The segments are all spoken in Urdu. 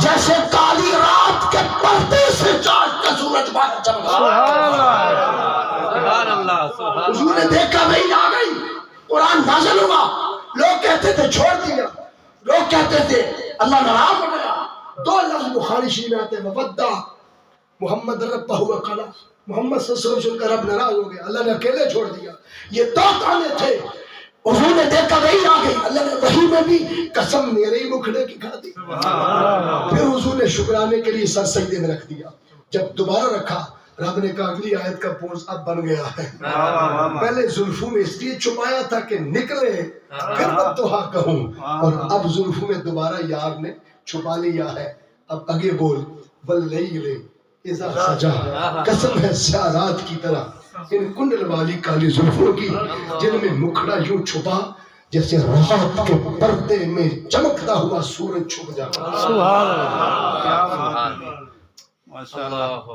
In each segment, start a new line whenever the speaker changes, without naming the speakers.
جیسے کالی رات کے پردے سے چاند کا سورج باہر چمک رہا۔ حضور نے دیکھا وہی آ گئی، قرآن نازل ہوا، لوگ کہتے تھے چھوڑ دیا، لوگ کہتے تھے اللہ ناراض ہو گیا۔ دو لفظ بخاری شریف میں آتے ہیں، وودع محمد ربہ وقلا، محمد صلی اللہ علیہ وسلم کا رب ناراض ہو گیا، اللہ نے اکیلے چھوڑ دیا۔ یہ دو تانے تھے۔ حضور نے دیکھا وہی آ گئی، اللہ نے وحی میں بھی قسم میرے ہی مکھڑے کی کھا دی۔ پھر حضور نے شکرانے کے لیے سر سجدے میں رکھ دیا۔ جب دوبارہ رکھا، رب نے کہا اگلی آیت کا پوز اب بن گیا ہے۔ پہلے زلفوں میں اس لیے چھپایا تھا کہ نکلے پھر بددعا کہوں، اور اب زلفوں میں دوبارہ یار نے چھپا لیا ہے۔ اب آگے بول، واللیل اذا سجا، قسم ہے سیاہ رات کی طرح ان کنڈل والی کالی زلفوں کی جن میں مکھڑا یوں چھپا جیسے رات کے پردے میں چمکتا ہوا سورج چھپ جاتا۔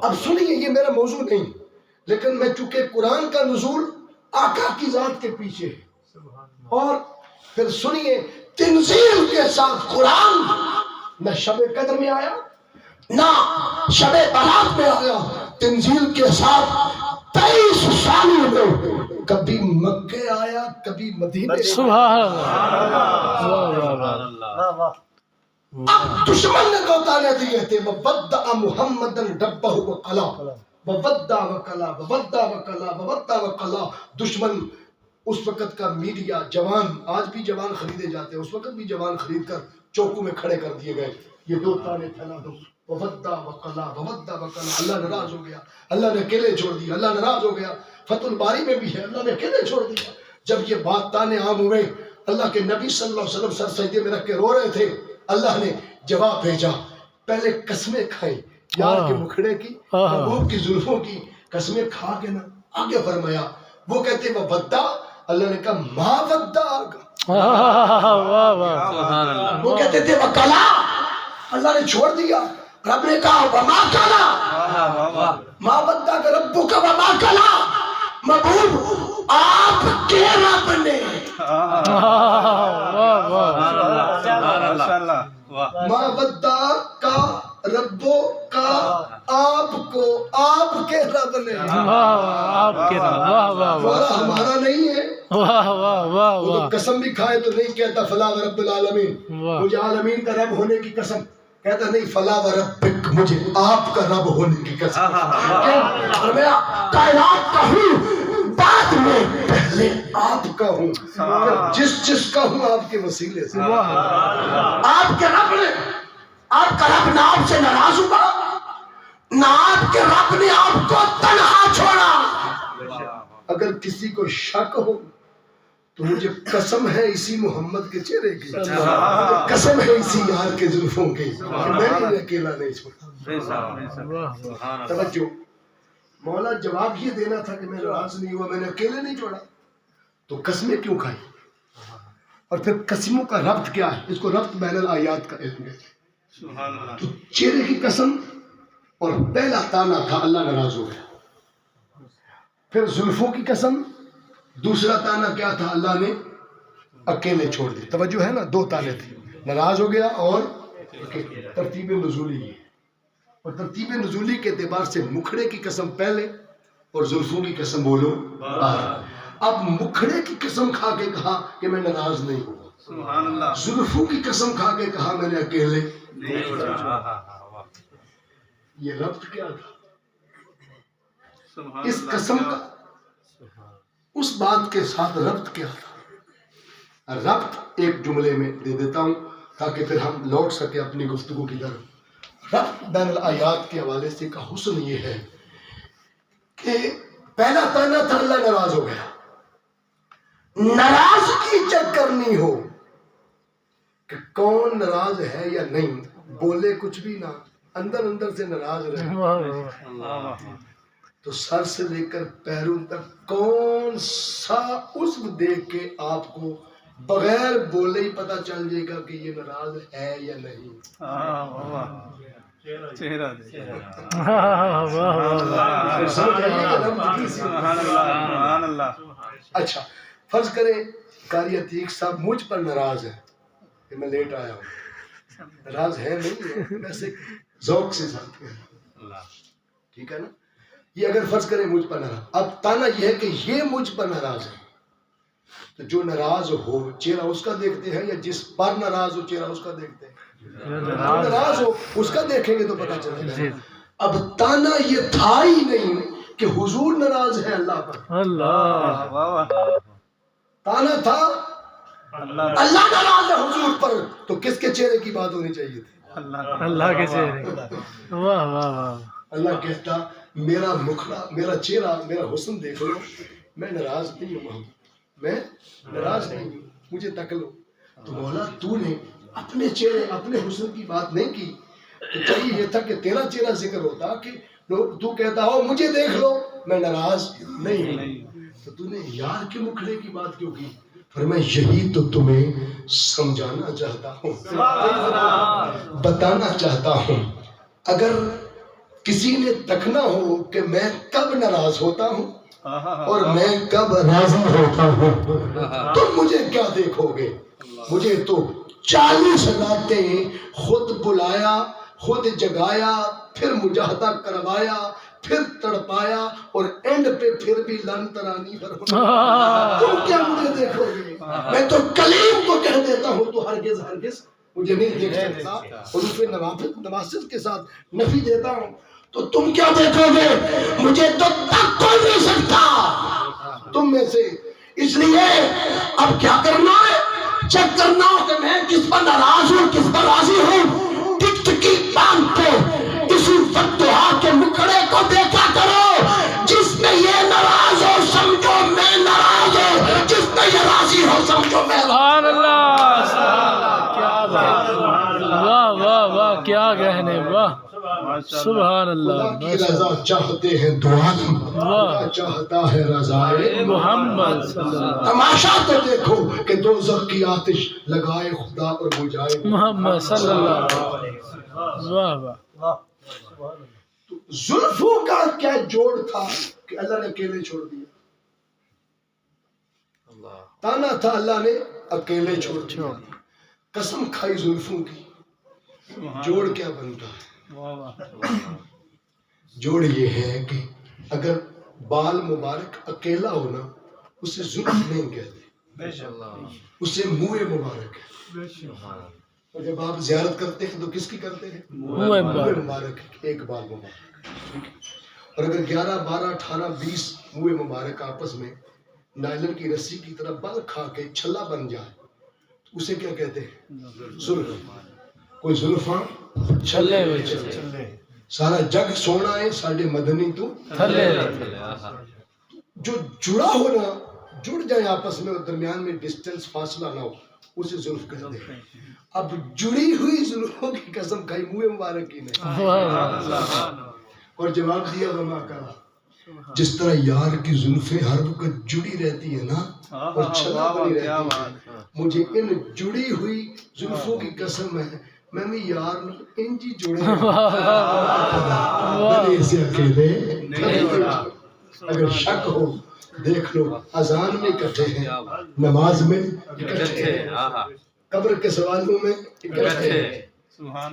اب سنیے، یہ میرا موضوع نہیں، لیکن میں چونکہ قرآن کا نزول آقا کی ذات کے پیچھے ہے، اور پھر سنیے تنزیل کے ساتھ قرآن نہ شب قدر میں آیا نہ شب برات میں آیا، تنزیل کے ساتھ 23 سالوں میں کبھی مکے آیا کبھی مدینے۔
سبحان اللہ۔
اب دشمن نے دو تانے دیے تھے، وودع محمدا ربہ وقلا، وودع وقلا، وودع وقلا، وودع وقلا۔ دشمن اس وقت کا میڈیا، جوان، آج بھی جوان خریدے جاتے ہیں، اس وقت بھی جوان خرید کر چوکوں میں کھڑے کر دیے گئے۔ یہ دو تانے پھیلا دو، وودع وقلا، وودع وقلا۔ اللہ ناراض ہو گیا، اللہ نے اکیلے چھوڑ دیا، اللہ ناراض ہو گیا۔ فتح الباری میں بھی ہے، اللہ نے اکیلے چھوڑ دیا۔ جب یہ بات تانے عام ہوئے، اللہ کے نبی صلی اللہ علیہ وسلم سر سجدے میں رکھ کے رو رہے تھے، اللہ نے جواب بھیجا۔ پہلے قسمیں کھائیں یار کے مکھڑے کی، محبوب کی زلفوں کی، قسمیں کھا کے نا آگے فرمایا۔ وہ کہتے وہ ودع، اللہ نے کہا ما ودعک۔ وہ کہتے تھے وکلا، اللہ نے چھوڑ دیا، رب نے کہا وما کلا، ما ودعک ربک وما کلا۔ محبوب آپ کے رب نے ما ودعک ربو کا، آپ کو آپ کے رب نے،
آپ کے رب، واہ واہ
واہ، ہمارا نہیں ہے۔
واہ واہ واہ
وہ تو
واہ
قسم بھی کھائے تو نہیں کہتا فلا و رب العالمین، مجھے عالمین کا رب ہونے کی قسم، کہتا نہیں فلا و ربک، مجھے آپ کا رب ہونے کی قسم۔ اور میں کائنات کا ہوں، بعد میں پہلے آپ کا ہوں، جس کا ہوں آپ کے وسیلے سے۔ آپ کے رب نے، آپ کا رب نہ آپ سے ناراض ہوا، نہ آپ کے رب نے آپ کو تنہا چھوڑا۔ اگر کسی کو شک ہو تو مجھے قسم ہے اسی محمد کے چہرے کی، قسم ہے اسی یار کے زلفوں کی، میں نے اکیلا نہیں چھوڑا۔ توجہ، مولا جواب یہ دینا تھا کہ میں ناراض نہیں ہوا، میں نے اکیلے نہیں چھوڑا، تو قسمیں کیوں کھائی؟ اور پھر قسموں کا ربط کیا ہے؟ اس کو ربط بین الآیات کا علم ہے۔ تو چہرے کی قسم اور پہلا تانا تھا اللہ ناراض ہو گیا، پھر زلفوں کی قسم، دوسرا تانا کیا تھا؟ اللہ نے اکیلے چھوڑ دیا۔ توجہ ہے نا، دو تانے تھے، ناراض ہو گیا اور ترتیب نزولی ہے، اور ترتیب نزولی کے اعتبار سے مکھڑے کی قسم پہلے اور زلفوں کی قسم بولو بعد۔ اب مکھڑے کی قسم کھا کے کہا کہ میں ناراض نہیں ہوا، زلفوں کی قسم کھا کے کہا میں نے اکیلے نہیں چھوڑا۔ یہ ربط کیا تھا؟ اس قسم کا اس بات کے ساتھ ربط کیا تھا؟ ربط ایک جملے میں دے دیتا ہوں تاکہ پھر ہم لوٹ سکے اپنی گفتگو کی طرف۔ ربط بین الآیات کے حوالے سے کا حسن یہ ہے کہ پہلا تانا تھا اللہ ناراض ہو گیا، ناراضگی چیک کرنی ہو کہ کون ناراض ہے یا نہیں، بولے کچھ بھی نہ، اندر اندر سے ناراض رہے، تو سر سے لے کر پیروں تک کون سا عضو دیکھ کے آپ کو بغیر بولے ہی پتہ چل جائے گا کہ یہ ناراض ہے یا نہیں؟
چہرہ
اچھا فرض کریں قاری عتیق صاحب مجھ پر ناراض ہے کہ میں لیٹ آیا ہوں، ناراض ہے نہیں ہے, ویسے ذوق سے ساتھ ہیں. ٹھیک ہے نا. یہ اگر فرض کریں مجھ پر ناراض, اب تانا یہ ہے کہ یہ مجھ پر ناراض ہے, تو جو ناراض ہو چہرہ اس کا دیکھتے ہیں, یا جس پر ناراض ہو چہرہ اس کا دیکھتے ہیں؟ جو ناراض ہو اس کا دیکھیں گے تو پتہ چلے گا. اب تانا یہ تھا ہی نہیں کہ حضور ناراض ہے اللہ پر,
اللہ
تانا تھا اللہ ناراض ہے حضور پر, تو کس کے چہرے کی بات ہونی چاہیے تھی؟
اللہ کے چہرے. واہ واہ واہ.
اللہ کہتا میرا مکھڑا, میرا چہرہ, میرا حسن دیکھ لو, میں ناراض نہیں ہوں محمد, میں ناراض نہیں ہوں, مجھے تک لو. تو مولا تو نے اپنے چہرے اپنے حسن کی بات نہیں کی, تو چاہیے یہ تھا کہ تیرا چہرہ ذکر ہوتا کہ تو کہتا ہو مجھے دیکھ لو میں ناراض نہیں ہوں. تو تو نے یار کے مکھڑے کی بات کیوں کی؟ فرمایا یہی تو تمہیں سمجھانا چاہتا ہوں, بتانا چاہتا ہوں. اگر کسی نے تکنا ہو کہ میں کب ناراض ہوتا ہوں اور میں کب راضی ہوتا ہوں, تم مجھے کیا دیکھو گے؟ مجھے تو 40 راتیں خود بلایا, خود جگایا, پھر مجاہدہ کروایا, پھر تڑپایا, اور اینڈ پہ پھر بھی لن ترانی فرمایا. تم کیا مجھے دیکھو گے؟ میں تو کلیم کو کہہ دیتا ہوں تو ہرگز ہرگز مجھے نہیں دیکھ سکتا, اور اس پہ نواسط کے ساتھ نفی دیتا ہوں, تو تم کیا دیکھو گے؟ مجھے تو تک کوئی نہیں سکتا تم میں سے. اس لیے اب کیا کرنا ہے؟ چیک کرنا ہو کہ میں کس پر ناراض ہوں کس پر راضی ہوں. ٹک ٹکی باندھ کے اسی وقت کے مکھڑے کو دیکھا کرو, جس میں یہ ناراض ہو سمجھو میں ناراض ہوں, جس میں یہ راضی ہو سمجھو میں.
سبحان اللہ, کیا بات, واہ واہ واہ, کیا کہنے, واہ سبحان اللہ.
خدا کی رضا چاہتے ہیں دو عالم, خدا چاہتا ہے رضائے
محمد صلی اللہ علیہ وسلم.
تماشا تو دیکھو کہ دوزخ کی آتش لگائے خدا اور بجھائے
محمد صلی اللہ علیہ وسلم. واہ واہ.
زلفوں کا کیا جوڑ تھا کہ اللہ نے اکیلے چھوڑ دیا؟ تانا تھا اللہ نے اکیلے چھوڑ دیا. قسم کھائی زلفوں کی, جوڑ کیا بنتا ہے؟ جوڑ یہ ہے کہ اگر بال مبارک اکیلا ہونا اسے زلف نہیں کہتے, اسے منہ مبارک ہے. اور جب آپ زیارت کرتے ہیں تو کس کی کرتے ہیں؟ منہ مبارک, ایک بال مبارک. اور اگر 11 12 18 20 منہ مبارک آپس میں نائلن کی رسی کی طرح بل کھا کے چھلا بن جائے تو اسے کیا کہتے ہیں؟ زلف. کوئی زلفاں چھلے ہوئے چلے, سارا جگ سونا ہے ساڈے مدنی تو تھلے. جو جڑا ہونا, جڑ جائے آپس میں اور درمیان میں ڈسٹنس فاصلہ نہ ہو, اسے زلف کہتے ہیں. اب جڑی ہوئی زلفوں کی قسم کھائی منہ مبارک کی نہیں. اور جواب دیا وما کرا, جس طرح یار کی زلفیں ہر وقت جڑی رہتی ہے نا اور چھلا بنی رہتی ہے, مجھے ان جڑی ہوئی زلفوں کی قسم ہے میں بھی یار انجی جڑے میں اسے اکیلے. اگر شک ہو دیکھ لو, اذان میں اکٹھے ہیں, نماز میں اکٹھے ہیں, قبر کے سوالوں میں اکٹھے ہیں,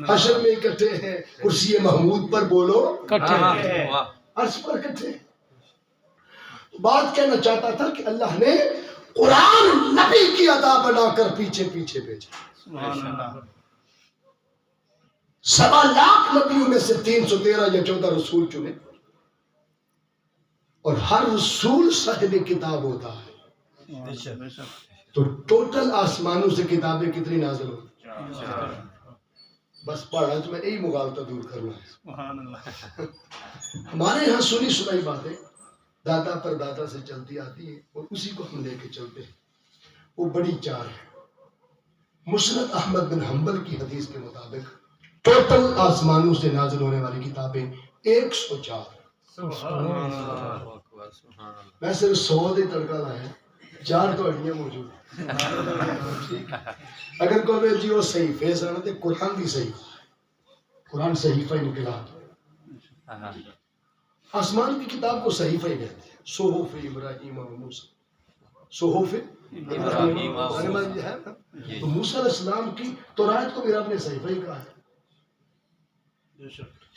حشر میں اکٹھے ہیں, کرسی محمود پر بولو عرش پر اکٹھے. بات کہنا چاہتا تھا کہ اللہ نے قرآن نبی کی ادا بنا کر پیچھے پیچھے بھیجا. 7 لاکھ نبیوں میں سے 313 یا 14 رسول چنے, اور ہر رسول صاحب کتاب ہوتا ہے. تو ٹوٹل آسمانوں سے کتابیں کتنی نازل ہوتی؟ بس پڑھا تو میں یہی مغالطہ دور کرنا ہے. ہمارے یہاں سنی سنائی باتیں دادا پر دادا سے چلتی آتی ہیں اور اسی کو ہم لے کے چلتے ہیں. وہ بڑی چار ہے. مسند احمد بن حنبل کی حدیث کے مطابق ٹوٹل آسمانوں سے نازل ہونے والی کتابیں 104. میں صرف 100 دے تڑکا لایا, 4 تو اڑیاں موجود ہیں. اگر کوئی جی وہ صحیفے سن تے قرآن بھی صحیح, قرآن صحیفہ انقلاب, آسمان کی کتاب کو صحیفہ ہی کہتے ہیں. صحف ابراہیم و موسیٰ, صحف تو موسیٰ علیہ السلام کی تورات کو بھی رب نے صحیفہ ہی کہا ہے.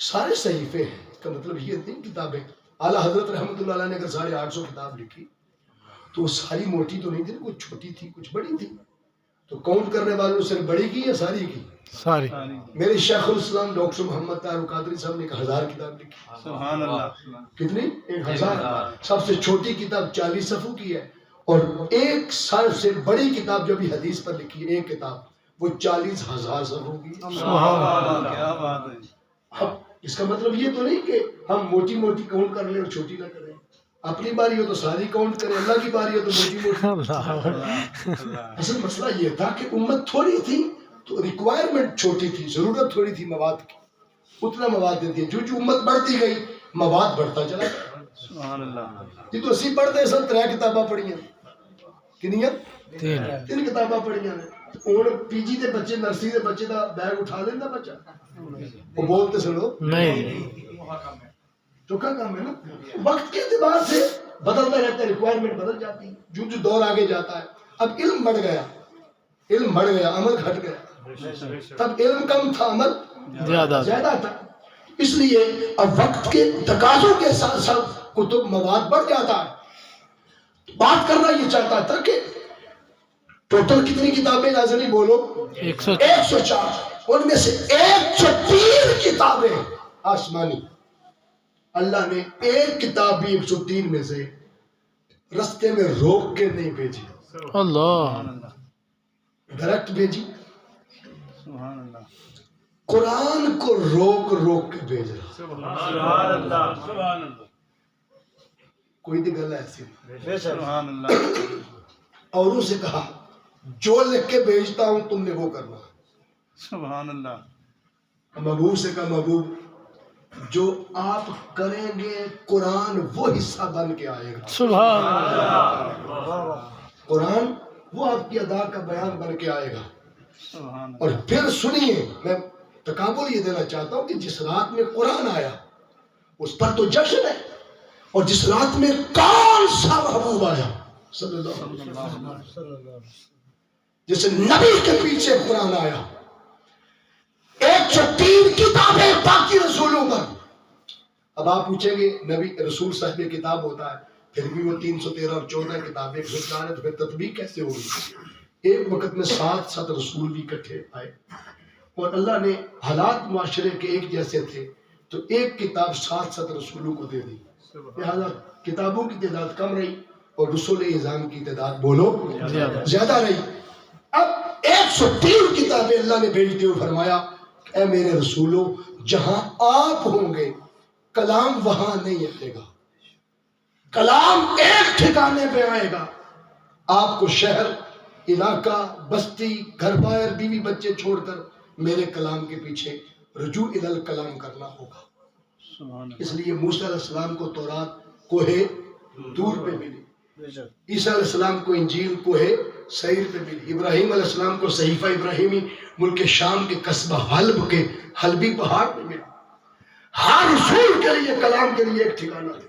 سارے صحیفے ہیں. اس کا مطلب یہ نہیں کتابیں اعلیٰ حضرت رحمۃ اللہ علیہ نے اگر 850 کتاب لکھی تو وہ ساری موٹی تو نہیں تھی، کچھ چھوٹی تھی کچھ بڑی تھی. تو کاؤنٹ کرنے والوں صرف بڑی کی یا ساری کی؟
ساری.
میرے شیخ الاسلام ڈاکٹر محمد طاہر قادری صاحب نے 1000 کتاب لکھی.
سبحان اللہ.
کتنی؟ 1000. سب سے چھوٹی کتاب 40 صفحوں کی ہے، اور ایک سب سے بڑی کتاب جو بھی حدیث پر لکھی ہے ایک کتاب وہ 40,000 صفحوں کی.
کیا بات ہے.
اب اس کا مطلب یہ تو نہیں کہ ہم موٹی موٹی کاؤنٹ کر لیں اور چھوٹی نہ کریں. اپنی باری ہو تو ساری کاؤنٹ کریں، اللہ کی باری ہو تو موٹی موٹی. اصل مسئلہ یہ تھا کہ امت تھوڑی تھی تو ریکوائرمنٹ چھوٹی تھی، ضرورت تھوڑی تھی مواد کی، اتنا مواد دیتی ہے. جو امت بڑھتی گئی مواد بڑھتا چلا.
سبحان اللہ.
جی تو اسی پڑھتے سن 3 کتاباں پڑھیاں. کنیاں
3
کتاباں پڑھیاں نے. ہوں پی جی دے بچے نرسری دے بچے دا بیگ اٹھا لینا بچہ، وہ بولتے سنو
نہیں.
چوکھا کام ہے نا. وقت کے اعتبار سے بدلتا رہتا ہے، ریکوائرمنٹ بدل جاتی ہے. جو دور آگے جاتا ہے. اب علم بڑھ گیا، علم بڑھ گیا، عمل گھٹ گیا. تب علم کم تھا، عمل زیادہ تھا. اس لیے اب وقت کے تقاضوں کے ساتھ ساتھ کتب مواد بڑھ جاتا ہے. بات کرنا یہ چاہتا تھا کہ ٹوٹل کتنی کتابیں نازلی بولو؟ 104. ان میں سے 103 کتابیں آسمانی. اللہ نے ایک کتاب بھی 103 میں سے رستے میں روک کے نہیں بھیجی.
اللہ.
ڈائریکٹ بھیجی.
سبحان اللہ.
قرآن کو روک روک کے بھیج رہا.
سبحان اللہ. سبحان اللہ.
کوئی دی گل ایسی نہیں.
سبحان اللہ.
اوروں سے کہا جو لکھ کے بھیجتا ہوں تم نے وہ کرنا.
سبحان اللہ.
محبوب سے کہا محبوب جو آپ کریں گے قرآن وہ حصہ بن کے آئے گا.
سبحان اللہ.
قرآن وہ آپ کی ادا کا بیان بن کے آئے گا.
سبحان اللہ.
اور پھر سنیے، میں تقابل یہ دینا چاہتا ہوں کہ جس رات میں قرآن آیا اس پر تو جشن ہے، اور جس رات میں کون سا محبوب آیا صلی اللہ علیہ وسلم، جس نبی کے پیچھے قرآن آیا. 103 کتابیں باقی رسولوں پر. اب آپ پوچھیں گے نبی رسول صاحب کتاب ہوتا ہے پھر بھی وہ 313 اور 14 کتابیں ہے تو پھر تطبیق کیسے ہوگی؟ ایک وقت میں 7 رسول بھی اکٹھے آئے، اور اللہ نے حالات معاشرے کے ایک جیسے تھے تو ایک کتاب 7 رسولوں کو دے دی. لہذا کتابوں کی تعداد کم رہی اور رسول اعظام کی تعداد بولو زیادہ رہی. اب 103 کتابیں اللہ نے بھیجتے ہوئے فرمایا اے میرے رسولوں جہاں آپ ہوں گے کلام وہاں نہیں آئے گا، کلام ایک ٹھکانے پہ آئے گا. آپ کو شہر، علاقہ، بستی، گھر باہر، بیوی بچے چھوڑ کر میرے کلام کے پیچھے رجوع الی الکلام کرنا ہوگا. اس لیے موسیٰ علیہ السلام کو تورات کوہ طور پہ ملی، عیسیٰ علیہ السلام کو انجیل کوہ سیر پہ ملی، ابراہیم علیہ السلام کو صحیفہ ابراہیمی ملک شام کے قصبہ حلب کے حلبی پہاڑ پہ ملا. ہر رسول کے لیے کلام کے لیے ایک ٹھکانہ تھا.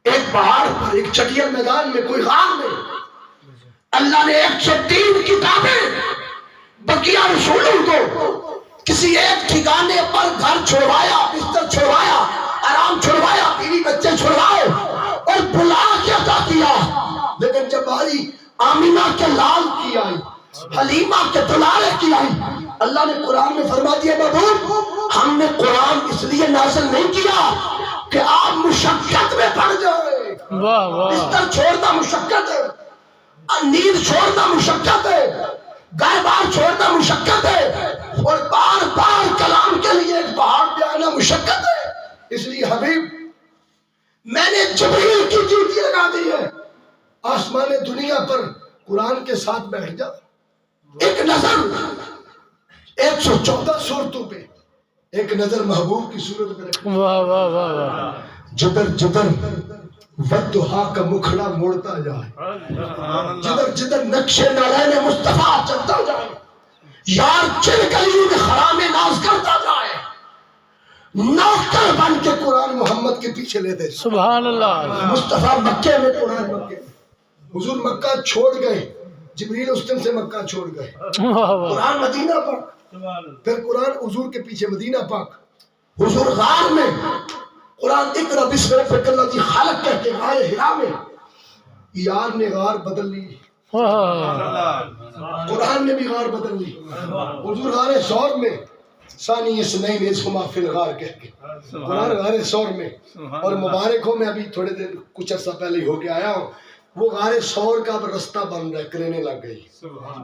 ایک پہاڑ پر، ایک چٹیل میدان میں، کوئی غار میں اللہ نے 103 کتابیں بقیہ رسولوں کو کسی ایک ٹھکانے پر گھر چھوڑوایا، بستر چھوڑوایا، آرام چھوڑوایا، بیوی بچے چھوڑوائے اور بلا کے عطا کیا. لیکن جب باری آمینہ کے لال کی آئی، حلیمہ کے دلالے کی آئی، اللہ نے قرآن میں فرما دیا محبوب ہم نے قرآن اس لیے نازل نہیں کیا کہ آپ مشقت میں پڑ جائے.
واہ واہ.
بستر چھوڑنا مشقت ہے، نیند چھوڑنا مشقت ہے، گھر بار چھوڑنا مشقت ہے، اور بار بار کلام کے لیے ایک پہاڑ پہ آنا مشقت ہے. اس لیے حبیب میں نے جبریل کی ڈیوٹی لگا دی ہے، آسمان دنیا پر قرآن کے ساتھ بیٹھ جا. ایک نظر 114 صورتوں پہ، ایک نظر محبوب کی صورت پہ رکھ.
واہ واہ واہ واہ.
جدر جدر ودہا کا مکھڑا موڑتا جائے، جدر جدر نقشے نالین مصطفیٰ چلتا جائے، یار چل گلیوں میں خرام ناز کرتا جائے، نوکر بن کے قرآن محمد کے پیچھے لیتے.
سبحان اللہ.
مصطفیٰ مکے میں، قرآن مکے میں. حضور مکہ چھوڑ گئے، جبریل اس دن سے مکہ چھوڑ گئے،
واہ واہ
قرآن مدینہ پاک،
سبحان اللہ
پھر قرآن حضور کے پیچھے مدینہ پاک، حضور غار میں قرآن اقرا بسم ربک الذی خلق کہہ کے غار ہرا میں یار نے غار بدل لی،
اللہ
قرآن نے بھی غار بدل لی، حضور غار سور میں ثانی اثنین اذ ہما فی الغار کہہ کے قرآن غار سور میں، اور مبارک ہو میں ابھی تھوڑے دن کچھ عرصہ پہلے ہی ہو کے آیا ہوں، وہ غار سور کا اب رستہ بن رہا ہے، کرینے لگ گئی،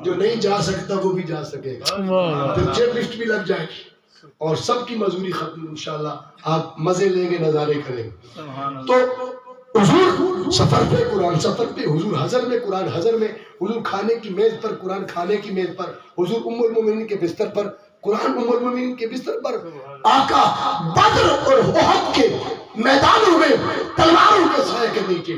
جو نہیں جا سکتا وہ بھی جا سکے گا،
واہ
پھر چیک لسٹ بھی لگ جائے گی اور سب کی مزدوری ختم، انشاءاللہ آپ مزے لیں گے، نظارے کریں گے۔
سبحان اللہ
تو حضور سفر پہ قرآن سفر پہ، حضور حضر میں قرآن حضر میں، حضور کھانے کی میز پر قرآن کھانے کی میز پر، حضور ام المومنین کے بستر پر قرآن ام المومنین کے بستر پر، آقا بدر اور احد کے میدانوں میں تلواروں کے سائے کے نیچے،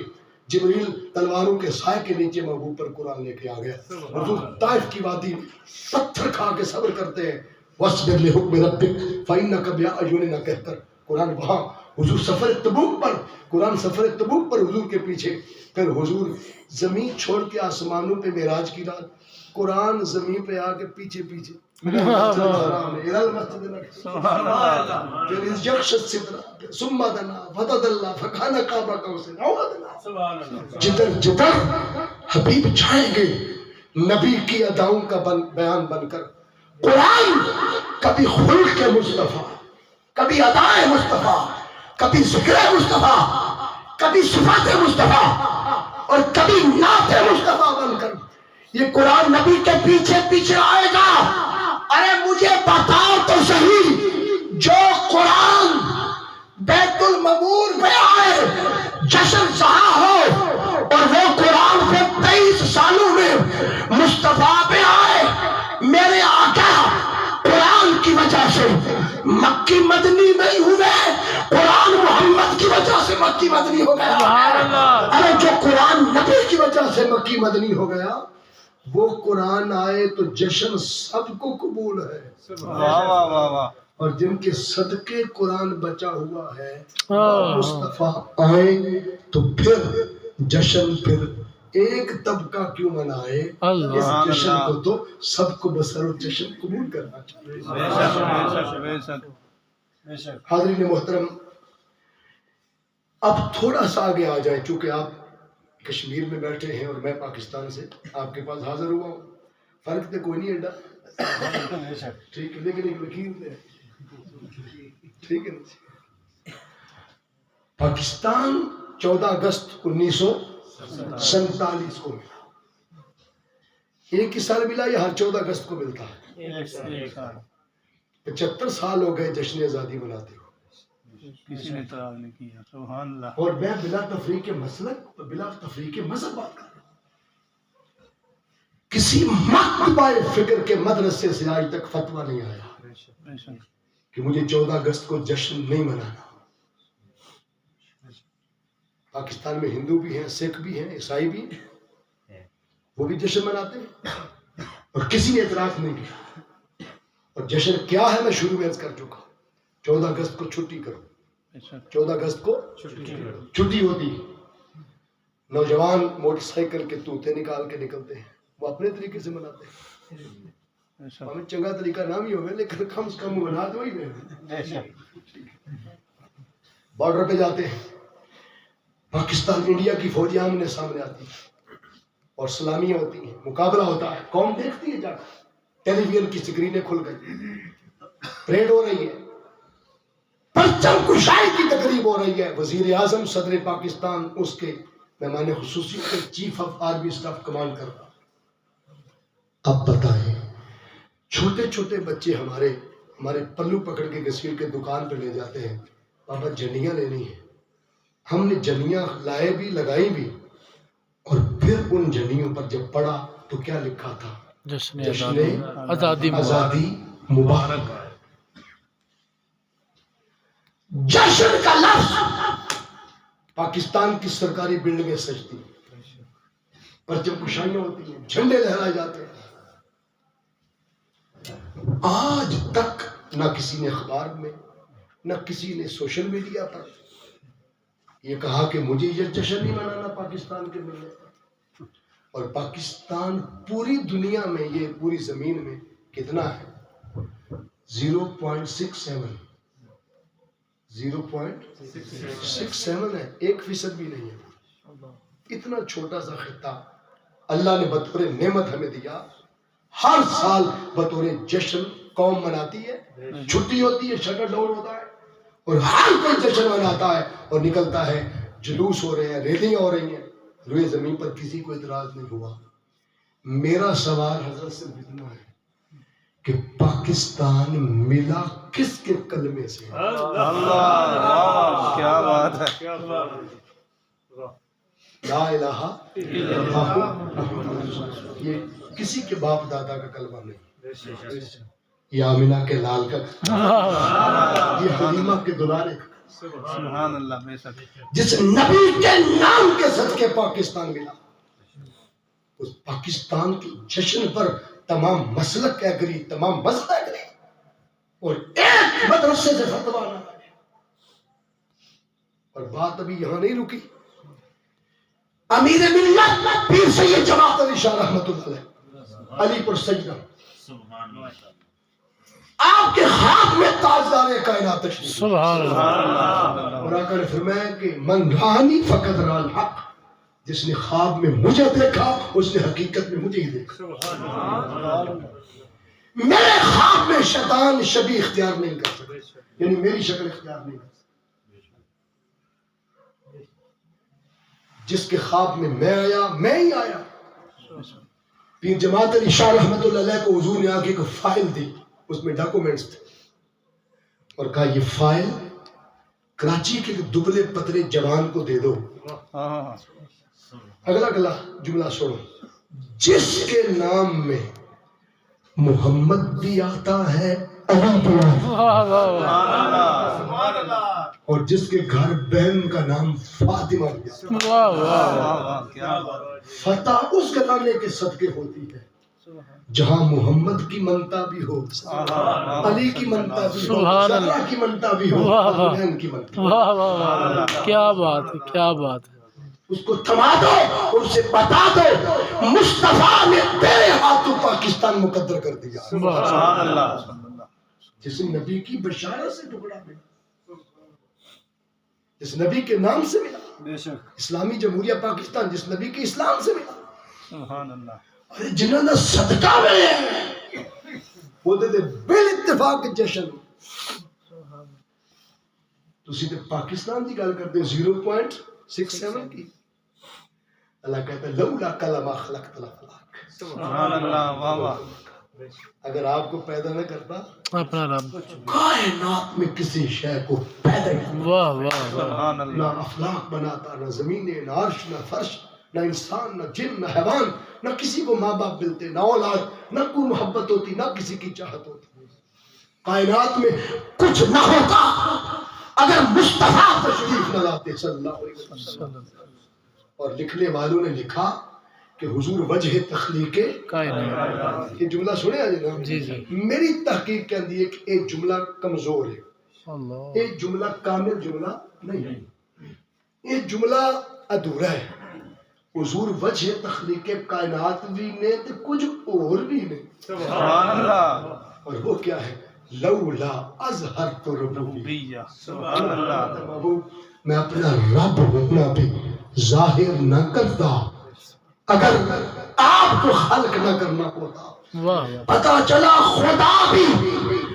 جبریل تلواروں کے سائے کے نیچے محبوب پر قرآن لے کے آ گیا، حضور طائف کی وادی میں پتھر کھا کے صبر کرتے ہیں، وَاصْبِرْ لِحُکْمِ رَبِّکَ فَإِنَّکَ بِأَعْیُنِنَا کہہ کر قرآن وہاں حضور سفر تبوک پر، قرآن سفر تبوک پر حضور کے پیچھے، پھر حضور زمین چھوڑ کے آسمانوں پہ معراج کی رات، قرآن زمین پہ آ کے پیچھے پیچھے
سبحان اللہ سبحان اللہ
جدھر جدھر حبیب جائیں گے نبی کی اداؤں کا بیان بن کر، قرآن کبھی خلق مصطفیٰ، کبھی ادائے مصطفیٰ، کبھی ذکر مصطفیٰ، کبھی صفات مصطفیٰ اور کبھی نعت مصطفیٰ بن کر یہ قرآن نبی کے پیچھے پیچھے آئے گا۔ ارے مجھے بتاؤ تو صحیح، جو قرآن بیت المعمور میں آئے جشن سہا ہو، اور وہ قرآن پہ 23 سالوں میں مصطفیٰ پہ آئے، میرے آقا قرآن کی وجہ سے مکی مدنی نہیں ہوئے، قرآن محمد کی وجہ سے مکی مدنی ہو گیا۔
سبحان اللہ
ارے جو قرآن نبی کی وجہ سے مکی مدنی ہو گیا، وہ قرآن آئے تو جشن سب کو قبول ہے،
واہ واہ واہ واہ
اور جن کے صدقے قرآن بچا ہوا ہے
واہ
مصطفیٰ آئیں تو پھر جشن، پھر ایک طبقہ کیوں منائے،
اللہ
اس جشن کو تو سب کو بسر جشن قبول کرنا چاہیے۔
بے شک بے شک بے شک بے شک
حاضرین محترم، اب تھوڑا سا آگے آ جائیں، چونکہ آپ کشمیر میں بیٹھے ہیں اور میں پاکستان سے آپ کے پاس حاضر ہوا ہوں، فرق تو کوئی نہیں ایڈا،
بے شک
ٹھیک ہے، لیکن ایک لکیر ہے، ٹھیک ہے نا؟ پاکستان 14 اگست 1947 کو ملا، ایک ہی سال ملا یا ہر 14 اگست کو ملتا ہے؟
ایک سال
75 سال ہو گئے جشن آزادی مناتے ہو،
کسی نے اعتراض نہیں کیا، سبحان اللہ
اور میں بلا تفریق مسلک اور بلا تفریق مذہب بات کر رہا ہوں۔ کسی مکتبہ فکر کے مدرسے سے آج تک فتویٰ نہیں آیا
بے شک
کہ مجھے 14 اگست کو جشن نہیں منانا۔ پاکستان میں ہندو بھی ہیں، سکھ بھی ہیں، عیسائی بھی ہیں، وہ بھی جشن مناتے ہیں اور کسی نے اعتراض نہیں کیا۔ اور جشن کیا ہے میں شروع میں عرض کر چکا، 14 اگست کو چھٹی کرو،
بے شک
14 اگست کو چھٹی ہوتی ہے، نوجوان موٹر سائیکل کے طوطے نکال کے نکلتے ہیں، وہ اپنے طریقے سے مناتے ہیں،
بے شک
ہمیں چنگا طریقہ نام ہی ہوگا لیکن کم سے کم بنا دو ہی میں،
بے شک
بارڈر پہ جاتے ہیں، پاکستان انڈیا کی فوجیں آمنے سامنے آتی ہیں اور سلامیاں ہوتی ہیں، مقابلہ ہوتا ہے، قوم دیکھتی ہے، جا کر ٹیلی ویژن کی سکرینیں کھل گئی، پریڈ ہو رہی ہے، پرچم کشائی کی تقریب ہو رہی ہے، وزیر اعظم صدر پاکستان اس کے مہمان خصوصی کے chief of army staff command کر رہا۔ اب بتائیں، چھوٹے چھوٹے بچے ہمارے پلو پکڑ کے گھسیٹ کے دکان پہ لے جاتے ہیں، بابا جنیاں لینی ہیں، ہم نے جنیاں لائے بھی لگائی بھی، اور پھر ان جنیوں پر جب پڑھا تو کیا لکھا تھا،
جشن
جشن
آزادی
آزادی مبارک۔ جشن کا لفظ پاکستان کی سرکاری بلڈنگیں سجتی ہیں، پرچم کشائیاں ہوتی ہیں، جھنڈے لہرائے جاتے ہیں، آج تک نہ کسی نے اخبار میں نہ کسی نے سوشل میڈیا پر یہ کہا کہ مجھے یہ جشن نہیں منانا پاکستان کے ملنے پر۔ اور پاکستان پوری دنیا میں، یہ پوری زمین میں کتنا ہے؟ 0.67 0.67 ہے، 1% بھی نہیں ہے. اتنا چھوٹا سا خطہ اللہ نے بطور نعمت ہمیں دیا. ہر سال بطور جشن قوم مناتی ہے، چھٹی ہوتی ہے، شٹر ڈاؤن ہوتا ہے، اور ہر کوئی جشن مناتا ہے اور نکلتا ہے، جلوس ہو رہے ہیں، ریلیاں ہو رہی ہیں. روئے زمین پر کسی کو اعتراض نہیں ہوا. میرا سوال حضرت صرف اتنا ہے کہ پاکستان ملا کس کے کلمے سے؟
اللہ، کیا بات ہے.
لا الہ الا اللہ محمد رسول اللہ. یہ کسی کے باپ دادا کا کلمہ نہیں، یہ آمینہ کے لال کا، یہ حلیمہ کے دلارے کا،
سبحان اللہ. بے شک.
جس نبی کے نام کے صدقے پاکستان ملا. اس پاکستان کے جشن پر تمام مسلک ایگری، تمام مذہب ایگری، اور ایک مدرسے سے فتویٰ نہ آیا. اور بات ابھی یہاں نہیں رکی. امیر ملت پیر سید جماعت علی شاہ رحمۃ اللہ علیہ، علی پر سجدہ، آپ کے ہاتھ میں تاجدار کائنات تشریف.
سبحان اللہ.
اور آقا نے فرمایا کہ من رانی فقط را الحق، جس نے خواب میں مجھے دیکھا اس نے حقیقت میں مجھے ہی دیکھا. میرے خواب میں شیطان شبیہ اختیار نہیں کر سکتا، یعنی میری شکل اختیار نہیں کر سکتا. جس کے خواب میں میں آیا، میں ہی آیا. پیر جماعت علی شاہ رحمۃ اللہ علیہ کو حضور نے آگے کو فائل دی، اس میں ڈاکومنٹس تھے، اور کہا یہ فائل کراچی کے دبلے پتلے جوان کو دے دو. اگلا جملہ سنو. جس کے نام میں محمد بھی آتا ہے، علی بھی آتا ہے،
واہ واہ واہ.
اور جس کے گھر بہن کا نام فاطمہ بھی آتا ہے.
واہ واہ واہ.
کیا بات.
فتح اس گھرانے کے صدقے ہوتی ہے جہاں محمد کی منتا بھی ہو، علی کی منتا بھی ہو،
سبحان اللہ.
زہرا کی منتا بھی ہو،
واہ واہ.
بہن کی منتا.
واہ واہ واہ. کیا بات ہے، کیا بات ہے.
اس کو تھما دو، ان سے بتا دو مصطفیٰ نے تیرے ہاتھوں پاکستان مقدر کر دیا.
سبحان اللہ.
جس نبی کی بشارت سے ٹکڑا ملا، جس نبی کے نام سے ملا،
بے شک.
اسلامی جمہوریہ پاکستان جس نبی کے اسلام سے ملا.
سبحان اللہ.
ارے جنہوں نے صدقہ ملے وہ دے بل اتفاق جشن. تسی تے پاکستان کی گل کرتے 0.67 کی. اللہ کہتا ہے لولا کلمہ خلقت الافلاک.
سبحان اللہ. واہ واہ.
اگر آپ کو پیدا نہ کرتا
اپنا رب.
کائنات میں کسی شے کو پیدا نہ کرتا.
واہ واہ واہ.
سبحان
نہ
اللہ.
افلاک بناتا، نہ زمینیں، نہ عرش، نہ فرش، نہ انسان، نہ جن، نہ حیوان، نہ کسی کو ماں باپ ملتے، نہ اولاد، نہ کوئی محبت ہوتی، نہ کسی کی چاہت ہوتی. کائنات میں کچھ نہ ہوتا اگر مصطفیٰ تشریف نہ لاتے صلی اللہ علیہ وسلم. اور لکھنے والوں نے لکھا کہ حضور وجہ تخلیق
کائنات.
یہ جملہ سنے آج نا.
جی جی.
میری تحقیق کہتی ہے کہ ایک جملہ کمزور ہے،
اللہ.
ایک جملہ کامل جملہ نہیں ہے، ایک جملہ ادھورا ہے. حضور وجہ تخلیق کائنات بھی نے تو کچھ اور بھی نے.
سبحان اللہ.
اور وہ کیا ہے؟ لولا اظہرت ربوبیہ.
سبحان اللہ.
محبوب میں اپنا رب ہونا بھی ظاہر نہ کرتا اگر آپ کو خلق نہ کرنا ہوتا.
واہ.
پتا چلا خدا بھی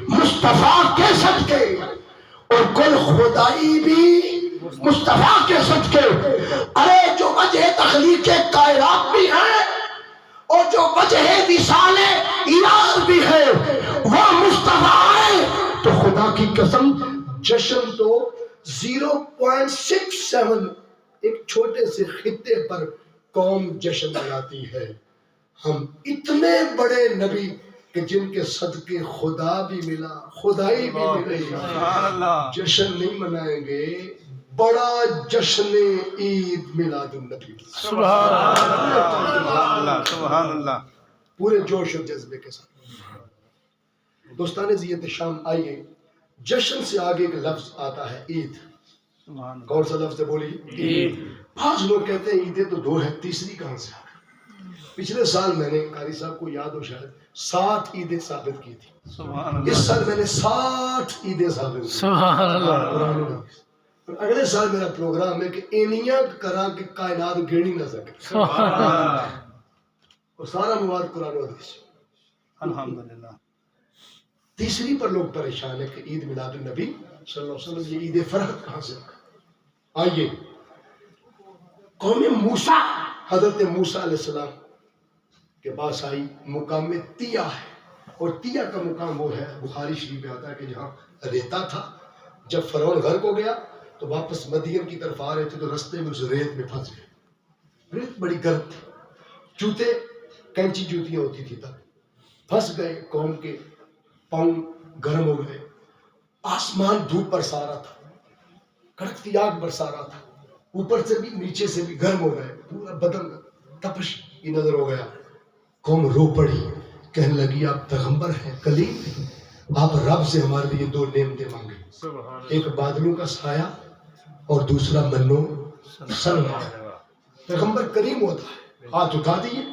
مصطفیٰ کے صدقے اور کل خدائی بھی مصطفیٰ کے صدقے. ارے جو وجہ تخلیق کائنات بھی ہے اور جو وجہ وصال الہ بھی ہے وہ مصطفیٰ ہے. تو خدا کی قسم جشن تو 0.67 ایک چھوٹے سے خطے پر قوم جشن مناتی ہے. ہم اتنے بڑے نبی کہ جن کے صدقے خدا بھی ملا، خدائی بھی ملے،
سبحان اللہ.
جشن نہیں منائیں گے. بڑا جشن عید میلاد النبی
سبحان اللہ.
سبحان اللہ. سبحان اللہ.
پورے جوش و جذبے کے ساتھ. دوستان زیت شام آئیے. جشن سے آگے ایک لفظ آتا ہے عید.
سبحان اللہ.
کون سا لفظ ہے بولی؟
عید.
بعض لوگ کہتے ہیں عیدیں تو دو ہیں، تیسری کہاں سے آ گئی؟ پچھلے سال میں نے قاری صاحب کو یاد ہو شاید 60 عیدیں ثابت کی تھی.
سبحان اللہ.
اس سال میں نے 60 عیدیں ثابت کی.
سبحان اللہ.
قرآن و حدیث. اور اگلے سال میرا پروگرام ہے کہ اینیاں کرا کہ کائنات گھیڑی نہ سکے.
سبحان اللہ.
اور سارا مواد قرآن و حدیث.
الحمدللہ.
تیسری پر لوگ پریشان ہیں کہ عید میلاد النبی صلی اللہ علیہ وسلم یہ عید فرحت کہاں سے آئیے. قوم موسیٰ حضرت موسیٰ علیہ السلام کے پاس آئی. مقام میں تیہ ہے اور تیہ کا مقام وہ ہے بخاری شریف میں آتا ہے کہ جہاں ریتا تھا. جب فرعون غرق ہو گیا تو واپس مدین کی طرف آ رہے تھے تو رستے میں اس ریت میں پھنس گئے. ریت بڑی گرم تھی. جوتے کینچی جوتیاں ہوتی تھی تب. پھنس گئے. قوم کے پاؤں گرم ہو گئے. آسمان دھوپ برسا رہا تھا. کڑکتی آگ برسا رہا تھا. اوپر سے بھی نیچے سے بھی گرم ہو گئے. پورا بدن تپش کی نظر ہو گیا. قوم رو پڑی. کہنے لگی آپ پیغمبر ہیں کلیم ہیں. آپ رب سے ہمارے لیے 2 نعمتیں مانگے. ایک بادلوں کا سایہ اور دوسرا منو سلوا. پیغمبر کریم ہوتا ہے. ہاتھ اٹھا دیے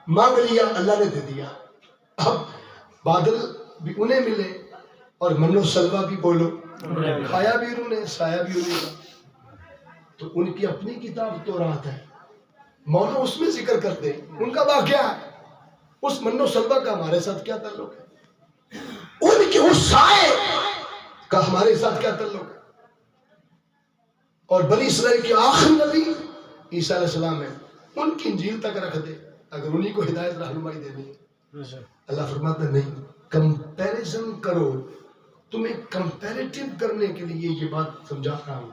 مانگ لیا اللہ نے دے دیا. اب بادل بھی انہیں ملے اور منو سلوا بھی بولو کھایا بھی انہوں نے سایہ بھی انہیں کا. تو ان کی اپنی کتاب تورات ہے. مولا اس میں ذکر کرتے ان کا واقعہ ہے. اس منو سلوا کا ہمارے ساتھ کیا تعلق ہے؟ ان کے اس سائے کا ہمارے ساتھ کیا تعلق ہے؟ اور بنی اسرائیل کے آخری نبی عیسیٰ علیہ السلام ہے. ان کی انجیل تک رکھ دے اگر انہی کو ہدایت رہنمائی دینی ہے. اللہ فرماتا نہیں کمپیریزن کرو. تمہیں کمپیریٹیو کرنے کے لیے یہ بات سمجھا رہا ہوں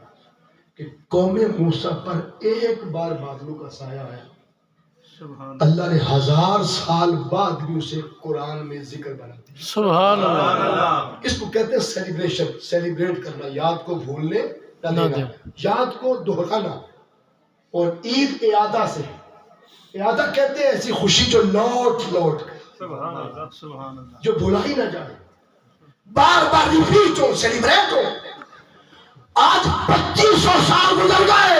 کہ قوم موسیٰ پر ایک بار بادلوں کا سایہ آیا. اللہ نے 1000 سال بعد بھی اسے قرآن میں ذکر بنا دیا. سبحان اللہ. اس کو کہتے ہیں سیلیبریشن. سیلیبریٹ کرنا. یاد کو بھولنے نہ دینا. یاد کو دہرانا. اور عید اعادہ سے. اعادہ کہتے ہیں ایسی خوشی جو لوٹ
سبحان اللہ. سبحان اللہ.
جو بھولا ہی نہ جائے. بار بار ریپیٹ ہو سیلیبریٹ ہو. آج 2500 سال گزر گئے.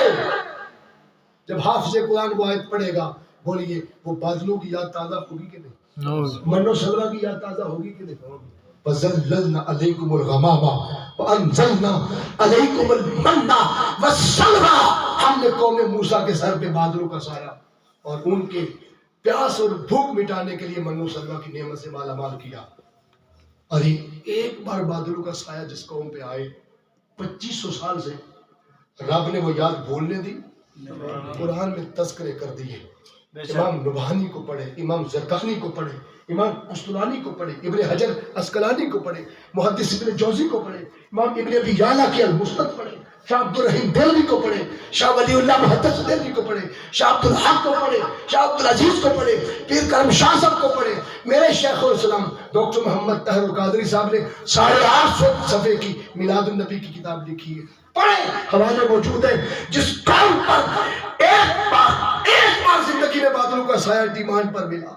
جب حافظ قرآن وہ آیت پڑھے گا بولیے وہ بادلوں کی یاد تازہ ہوگی کہ نہیں؟ منو سلوا کی یاد تازہ ہوگی کہ نہیں؟ وَظَلَّلْنَا عَلَيْكُمُ الْغَمَامَ وَأَنزَلْنَا عَلَيْكُمُ الْمَنَّ وَالسَّلْوَىٰ. ہم نے قوم موسیٰ کے سر پہ بادلوں کا سایہ اور ان کے پیاس اور بھوک مٹانے کے لیے منو سلوا کی نعمت سے مالا مال کیا. اور ایک بار بادلوں کا سایہ جس قوم پہ آئے 2500 سال سے رب نے وہ یاد بھولنے دی. قرآن میں تذکرے کر دیے. امام نبہانی کو پڑھے, امام زرقانی کو پڑھے, امام قسطلانی کو پڑھے, ابن حجر اسقلانی کو پڑھے, محدث ابن جوزی کو پڑھے, امام ابن ابی یعلا کی المسند پڑھے, شاہ عبد الرحیم دہلوی کو پڑھے, شاہ ولی اللہ محدث دہلوی کو پڑھے, شاہ عبد الحق کو پڑھے, شاہ عبد العزیز کو پڑھے, پیر کرم شاہ صاحب کو پڑھے. میرے شیخ الاسلام ڈاکٹر محمد طاہر القادری صاحب نے 850 صفحے کی میلاد النبی کی کتاب لکھی ہے. پڑھیں حوالے موجود ہیں. جس قوم پر ایک بار زندگی میں بادلوں کا سایہ ڈیمانڈ پر ملا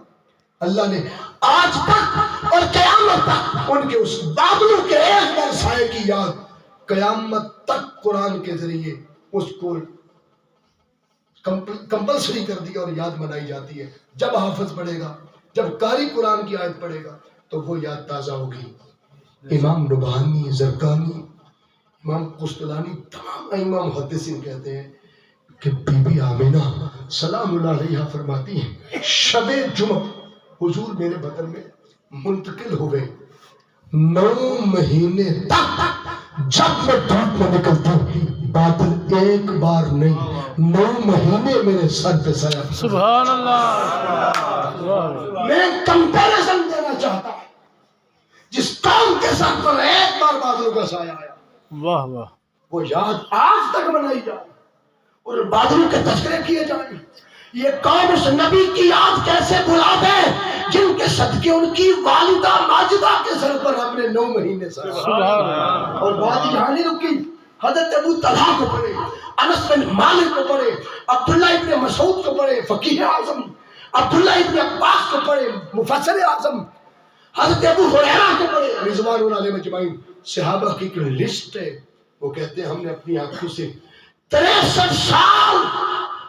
اللہ نے آج تک اور قیامت تک ان کے اس بادلوں کے ایک بار سایہ کی یاد قیامت تک قرآن کے ذریعے اس کو کمپلسری کر دیا اور یاد منائی جاتی ہے. جب حافظ پڑھے گا, جب قاری قرآن کی آیت پڑھے گا تو وہ یاد تازہ ہوگی. امام نبہانی, زرقانی, امام قسطلانی, تمام امام محدثین کہتے ہیں کہ بی بی آمینہ سلام اللہ علیہا فرماتی ہیں شب جمعہ حضور میرے بدن میں منتقل ہوئے 9 مہینے تک. جب میں دھوپ میں نکلتا ہوں بادل ایک بار نہیں 9 مہینے میرے سر پہ سایہ.
سبحان اللہ.
میں کمپیریزن دینا چاہتا ہوں. جس قوم کے سر پر ایک بار بادلوں کا سایہ آیا
واہ واہ
وہ یاد آج تک منائی جائے اور بادلوں کے تذکرے کیے جائیں. یہ قوم اس نبی کی یاد کیسے بھلا دے جن کے صدقے ان کی والدہ ماجدہ کے سر پر ہم نے 9 مہینے سر. اور بات یہاں نہیں رکی. حضرت ابو طلحہ کو پڑھے, انس بن مالک کو پڑھے, عبداللہ ابن مسعود کو پڑھے فقیہ اعظم, عبداللہ ابن عباس کو پڑھے مفسر اعظم, حضرت ابو ہریرہ کو پڑھے رضوان اللہ علیہ مجمعین. صحابہ کی ایک لسٹ ہے. وہ کہتے ہیں ہم نے اپنی آنکھوں سے 63 سال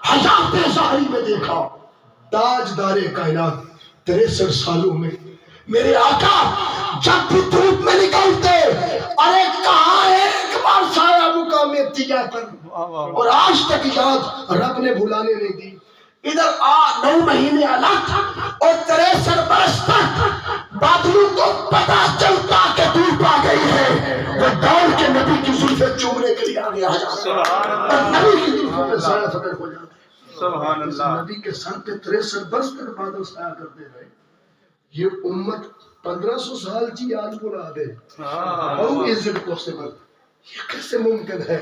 حیات ظاہری میں دیکھا تاجدار کائنات 63 سالوں میں میرے آقا جب بھی دھوپ میں نکلتے، ارے کہاں ایک بار سایہ مقام دیا پر، اور آج تک یاد رب نے بھلانے نہیں دی۔ ادھر 9 مہینے الگ اور 63 برس تک بادلوں کو پتا چلتا کہ دھوپ آ گئی ہے، وہ دوڑ کے نبی کی زلفیں چومنے کے لیے آگے آ جاتا اور نبی کی زلفوں میں سایہ فکر ہو جاتا۔
سبحان اللہ۔
نبی کے سر پہ 63 برس تک بادل سایہ کرتے رہے۔ یہ امت 1500 سال کی یاد بنا دے، how is it possible؟ یہ کیسے ممکن ہے؟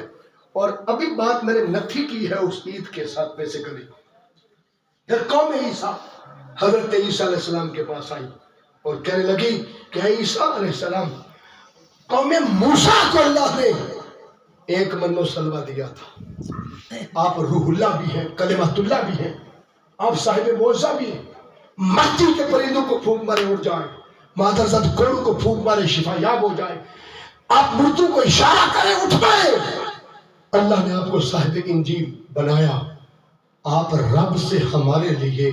اور ابھی بات میں نے نتھی کی ہے اس عید کے ساتھ بیسیکلی، پھر قوم عیسیٰ حضرت عیسیٰ علیہ السلام کے پاس آئی اور کہنے لگی کہ اے عیسیٰ علیہ السلام، قوم موسیٰ کو اللہ نے ایک من و سلوہ دیا تھا، آپ روح اللہ بھی ہیں، کلمۃ اللہ بھی ہیں، آپ صاحب معجزہ بھی ہیں، مٹی کے پرندوں کو پھونک مارے اڑ جائیں، مادرزد کوڑوں کو پھونک مارے شفا یاب ہو جائے، آپ مردوں کو اشارہ کریں اٹھ پائے۔ اللہ نے آپ کو صاحب انجیل بنایا، آپ رب سے ہمارے لیے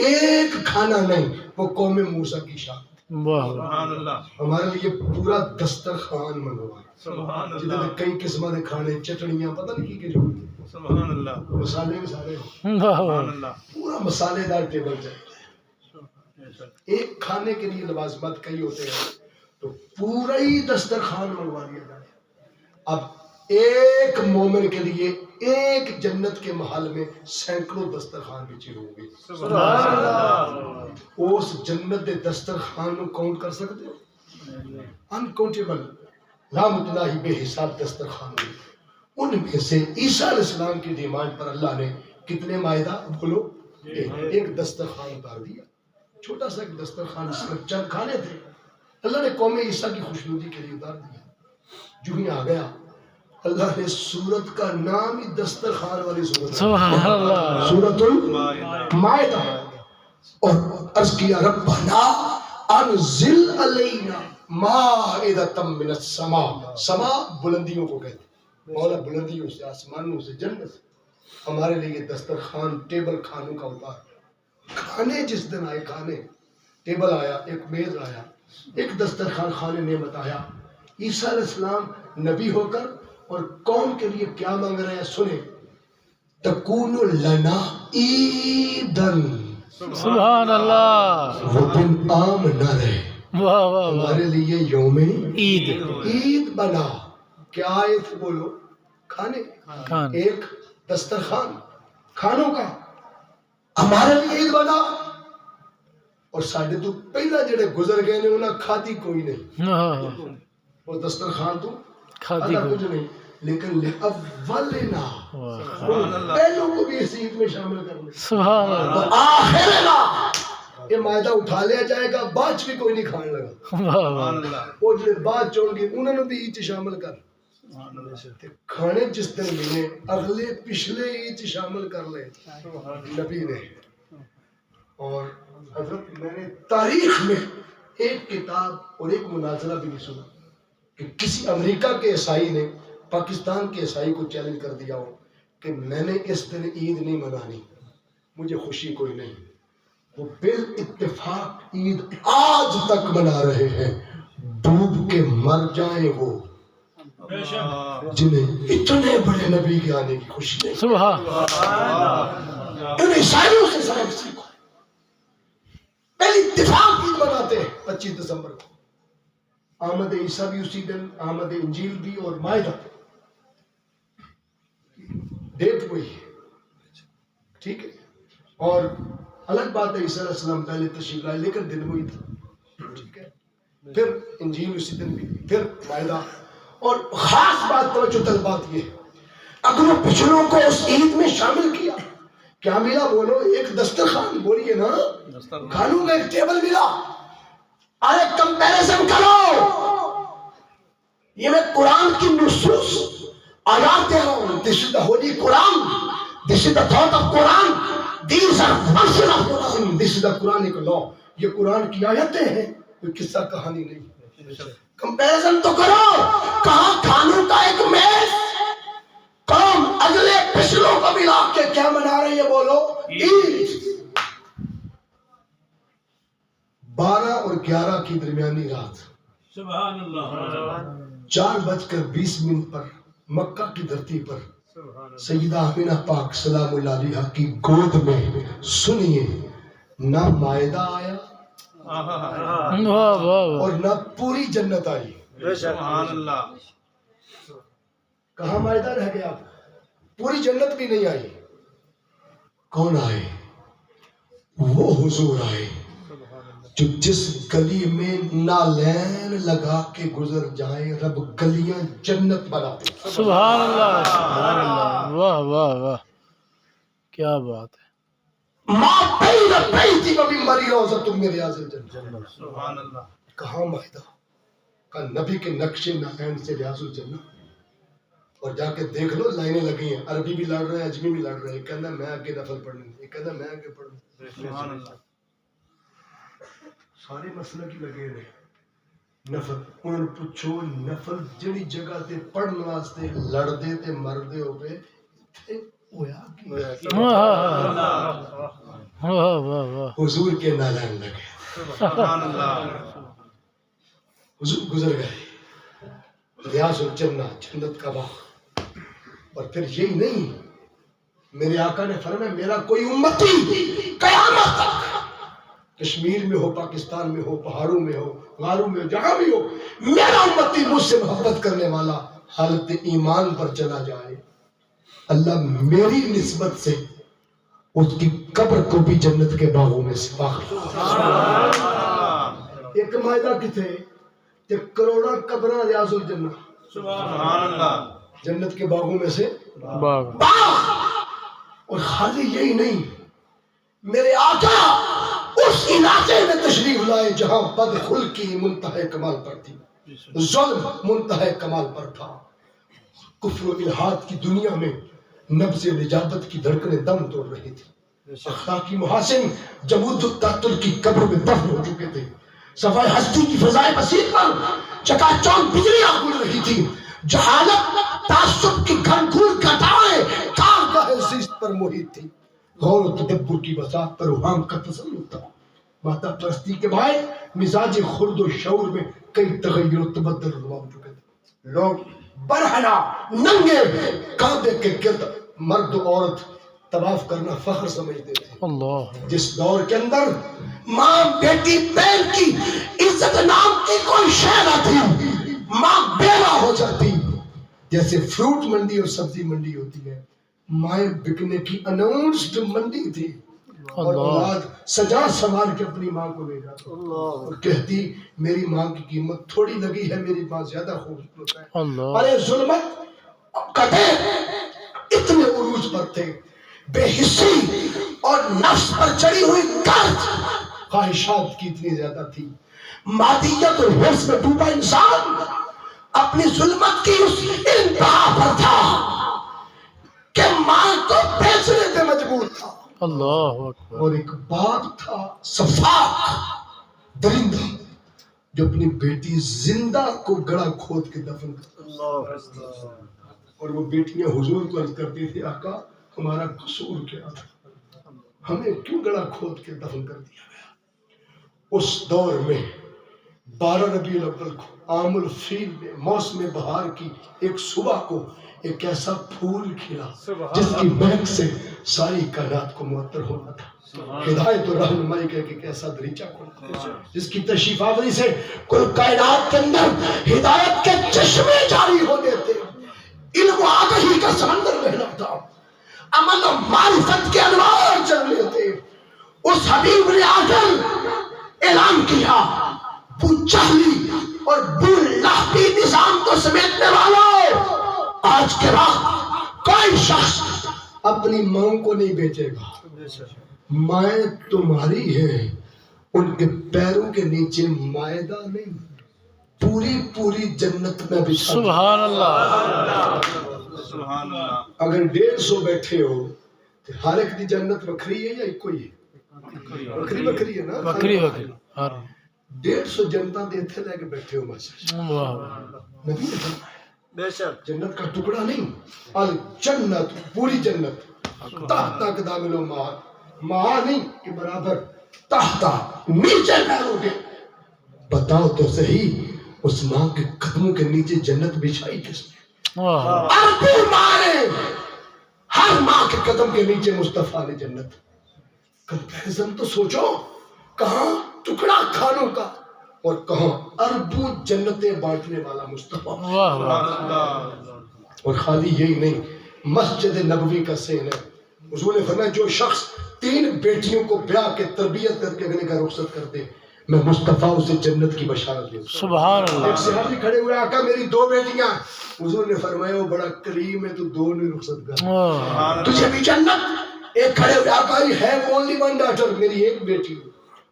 ایک کھانا نہیں، وہ قوم موسیٰ کی شان،
سبحان اللہ۔
ہمارے لیے پورا دسترخوان منگوا،
سبحان
جنہوں
اللہ۔
نے کئی قسمہ دے کھانے، چٹنیاں، پتہ نہیں کی جو
سبحان اللہ۔
مسالے مسالے
سبحان اللہ۔
پورا مسالے دار ٹیبل جائے۔ ایک کھانے کے لیے لوازمات کئی ہوتے ہیں تو پورا ہی دسترخوان منگوا دیا جائے۔ اب ایک مومن کے لیے ایک جنت کے محل میں سینکڑوں دسترخوان بچے ہوں گے۔
سبحان اللہ۔
اس جنت کے دسترخوان کو کاؤنٹ کر سکتے ہو؟ انکاؤنٹیبل، رحمت اللہ بے حساب دسترخوان ہوئے۔ ان میں سے عیسیٰ علیہ السلام کی ڈیمانڈ پر اللہ نے کتنے مائدہ بولو، ایک دسترخوان اتار دیا، چھوٹا سا ایک دسترخوان، اس میں چند کھانے تھے، اللہ نے قوم عیسیٰ کی خوشنودی کے لیے اتار دیا۔ جو ہی آ گیا، اللہ نے سورت کا نام ہی دسترخوان والی سورت،
سبحان اللہ،
سورۃ المائدہ، اور عرض کیا ربنا انزل علینا مائدۃ من السماء، سما بلندیوں کو کہتے ہیں، مولا بلندیوں سے، آسمانوں سے، جنت سے ہمارے لیے دسترخوان، ٹیبل کھانوں کا اتار۔ کھانے جس دن آئے، کھانے، ٹیبل آیا، ایک میز آیا، ایک دسترخوان خانے نعمت آیا۔ عیسیٰ علیہ السلام نبی ہو کر اور قوم کے لیے کیا مانگ رہے ہیں سنیں، تکون لنا عیدن،
سبحان اللہ،
وہ دن عام نہ رہے،
واہ واہ واہ،
ہمارے لیے یوم
عید،
عید بنا۔ کیا آئے تھے بولو؟ کھانے،
کھانے،
ایک دسترخوان کھانوں کا ہمارے لیے عید بنا۔ اور ساڈے تو پہلا جڑے گزر گئے نے انہاں کھادی کوئی نہیں، وہ دسترخوان تو
کھادی
کھادا
کو،
کچھ نہیں، لیکن لأولنا،
واہ،
پہلوں کو بھی اس عید میں شامل کر لیں،
سبحان اللہ،
آخرنا یہ معاہدہ اٹھا لیا جائے گا، بعد بھی کوئی نہیں کھان لگا،
واہ واہ،
وہ جڑے بعد چون گے انہوں نے بھی عید شامل کر، تے کھانے جس دن ملے اگلے پچھلے عید شامل کر لے نبی نے۔ اور حضرت میں نے تاریخ میں ایک کتاب اور ایک مناظرہ بھی نہیں سنا کہ کسی امریکہ کے عیسائی نے پاکستان کے عیسائی کو چیلنج کر دیا ہو کہ میں نے اس دن عید نہیں منانی، مجھے خوشی کوئی نہیں۔ وہ بالاتفاق عید آج تک منا رہے ہیں، ڈوب کے مر جائیں وہ جنہیں اتنے بڑے نبی کے آنے کی خوشی نہیں۔
سبحان،
ان عیسائیوں سے سبق سیکھو، پہلی اتفاق عید مناتے ہیں 25 دسمبر کو، آمد عیسیٰ بھی اسی دن، آمد انجیل بھی، اور مائدہ ڈیٹ وہی ہے، ٹھیک ہے۔ اور الگ بات ہے عیسیٰ علیہ السلام پہلے تشریف لائے لیکن دن وہی تھا، ٹھیک ہے، پھر انجیل اسی دن بھی، پھر مائدہ۔ اور خاص بات توجہ طلبات یہ اگلوں پچھلوں کو اس عید میں شامل کیا، کیا ملا بولو؟ ایک دسترخوان، بولیے نا، کھانوں کا ایک ٹیبل ملا۔ ارے کمپیریزن کرو، یہ میں قرآن کی نصوص آیات دے رہا ہوں، this is the holy Quran, this is the thought of Quran, these are version of Quran, this is the Quranic law۔ یہ قرآن کی آیتیں ہیں، کوئی قصہ کہانی نہیں۔ کمپیریزن تو کرو، کہاں کھانوں کا ایک میز، قوم اگلے پچھلوں کو ملا کے کیا منا رہی ہے بولو؟ عید۔ 12 اور 11 کی درمیانی رات
سبحان اللہ
4:20 پر مکہ کی دھرتی پر سیدہ آمینہ پاک سلام اللہ علیہا کی گود میں سنیے نہ مائدہ آیا
واہ واہ واہ
اور نہ پوری جنت آئی.
سبحان اللہ
کہاں مائدہ رہ گیا؟ پوری جنت بھی نہیں آئی. کون آئے؟ وہ حضور آئے جو جس گلی میں نالین لگا کے گزر جائیں رب گلیاں جنت بنا دے.
سبحان اللہ واہ واہ واہ کیا بات ہے.
ماں بین بیتی و منبری روضۃ من ریاض الجنہ.
سبحان اللہ
کہاں مائدہ؟ کہا نبی کے نقش نعین سے ریاض الجنہ. اور جا کے دیکھ لو لائنیں لگی ہیں، عربی بھی لڑ رہے ہیں، اجمی بھی لڑ رہے ہیں. کہنا میں آگے نفل پڑھنے، یہ کہنا میں آگے پڑھوں.
سبحان اللہ
سارے مسئلہ کی لگے رہے نفل. انہوں پوچھو نفل جڑی جگہ تے پڑھن واسطے لڑ دے تے مر دے ہو پہ ہویا کی
واہ واہ واہ واہ
حضور کے نالین لگے.
سبحان اللہ
حضور گزر گئے ریاض الجنہ جنت کا باغ. اور پھر یہی نہیں، میرے آقا نے فرمایا میرا کوئی امتی قیامت تک کشمیر میں ہو، پاکستان میں ہو، پہاڑوں میں ہو، غاروں میں ہو، جہاں بھی ہو، میرا امتی مجھ سے محبت کرنے والا حالت ایمان پر چلا جائے، اللہ میری نسبت سے اس کی قبر کو بھی جنت کے باغوں میں سے باغ. ایک مائدہ کتنے کہ کروڑا قبرہ ریاض الجنہ
سبحان اللہ
جنت کے باغوں میں سے
باغ.
باغ. اور خالی یہی نہیں، میرے آقا اس علاقے میں تشریف لائے جہاں بد خلقی منتہے کمال پر تھی، ظلم منتہے کمال پر تھا، کفر و الحاد کی دنیا میں نبض نجابت کی دھڑکنیں دم توڑ رہی تھی. اخلاقی محاسن جمود التعطل کی قبر میں دفن ہو چکے تھے. صفائے ہستی کی فضائے بسیط پر چکا چوند بجلیاں اڑ رہی تھی. جہالت تعصب کی گھنگھور گھٹائیں کارگاہ زیست پر محیط تھی. غور و تدبر کی بساط پر وہاں کا تسلط تھا. ماتا پرستی کے بھائی مزاج خلد و شعور میں کئی تغیر و تبدل روا ہو چکے تھے. لوگ برہنا ننگے کعبے کے گرد مرد و عورت طواف کرنا فخر سمجھتے تھے.
اللہ
جس دور کے اندر ماں بیٹی بہن کی عزت نام کی کوئی شے نہ تھی، ماں بیوہ ہو جاتی. جیسے فروٹ منڈی اور سبزی منڈی ہوتی ہے، مائیں بکنے کی اناؤنسڈ منڈی تھی. اور اولاد سجا سنوار کے اپنی ماں کو لے جاتا اور کہتی میری ماں کی قیمت تھوڑی لگی ہے، میری ماں زیادہ خوبصورت ہے.
اللہ
ارے ظلمت قطع اتنے عروج پر تھے، بے حسی اور نفس پر چڑھی ہوئی قرض خواہشات کی اتنی زیادہ تھی. مادیت اور حرص میں ڈوبا انسان اپنی ظلمت کی اس انتہا پر تھا کہ ماں کو بیچنے پہ مجبور تھا.
اللہ اکبر.
اور ایک باپ تھا صفاق درندہ جو اپنی بیٹی زندہ کو گڑا کھود کے دفن کرتا. اور وہ بیٹیاں حضور کو عرض کرتی تھی آقا ہمارا قصور کیا تھا، ہمیں کیوں گڑا کھود کے دفن کر دیا گیا. اس دور میں 12 ربیع الاول کو عام الفیل میں موسم بہار کی ایک صبح کو ایک ایسا پھول کھلا جس کی مہک سے ساری کائنات کو معطر ہونا تھا. ہدایت و رہنمائی کا ایک ایسا دریچہ کھلا جس کی تشریف آوری سے کل کائنات کے اندر ہدایت کے چشمے جاری ہونے تھے، علم و آگہی کا سمندر بہنا تھا، امن و معرفت کے انوار چلنے تھے. اس حبیب نے آ کر اعلان کیا بو جہلی اور بو لہبی نظام کو سمیٹنے والوں، آج کے بعد کوئی شخص اپنی ماں کو نہیں بیچے گا. مائیں تمہاری ہیں، ان کے پیروں کے نیچے مائدہ نہیں، پوری جنت میں بھی.
سبحان اللہ.
سبحان اللہ
اگر 150 بیٹھے ہو تو ہر ایک دی جنت وکھری ہے یا ایک کوئی ہے؟ وکھری ہے نا.
بکری بکری.
150 جنتا دے تھے لے کے بیٹھے ہو ماشاء اللہ.
واہ
نبی نے فرمایا جنت کا ٹکڑا نہیں، الجنت پوری جنت تحت اقدام الامہات، ماں نہیں کہ برابر تحت نیچے پیروں کے. بتاؤ تو صحیح اس ماں کے قدموں کے نیچے جنت بچھائی کس نے؟ اربوں مارے ہر ماں کے قدم کے نیچے مصطفیٰ نے جنت. کمپیریزن تو سوچو, کہاں ٹکڑا کھانوں کا اور کہاں اربوں جنتیں بانٹنے والا مصطفیٰ. اور خالی یہی نہیں, مسجد نبوی کا سین ہے. حضور نے فرمایا جو شخص 3 بیٹیوں کو بیاہ کے تربیت کر کے اگلے کا رخصت کر دے, میں مصطفیٰ اسے جنت کی بشارت دوں.
سبحان اللہ.
ایک صحابی کھڑے ہوئے, آقا میری 2 بیٹیاں. حضور نے فرمایا وہ بڑا کریم ہے, تو 2 نہیں رخصت کر, تجھے بھی جنت. ایک کھڑے ہوئے, آقا I have only 1 daughter, میری 1 بیٹی.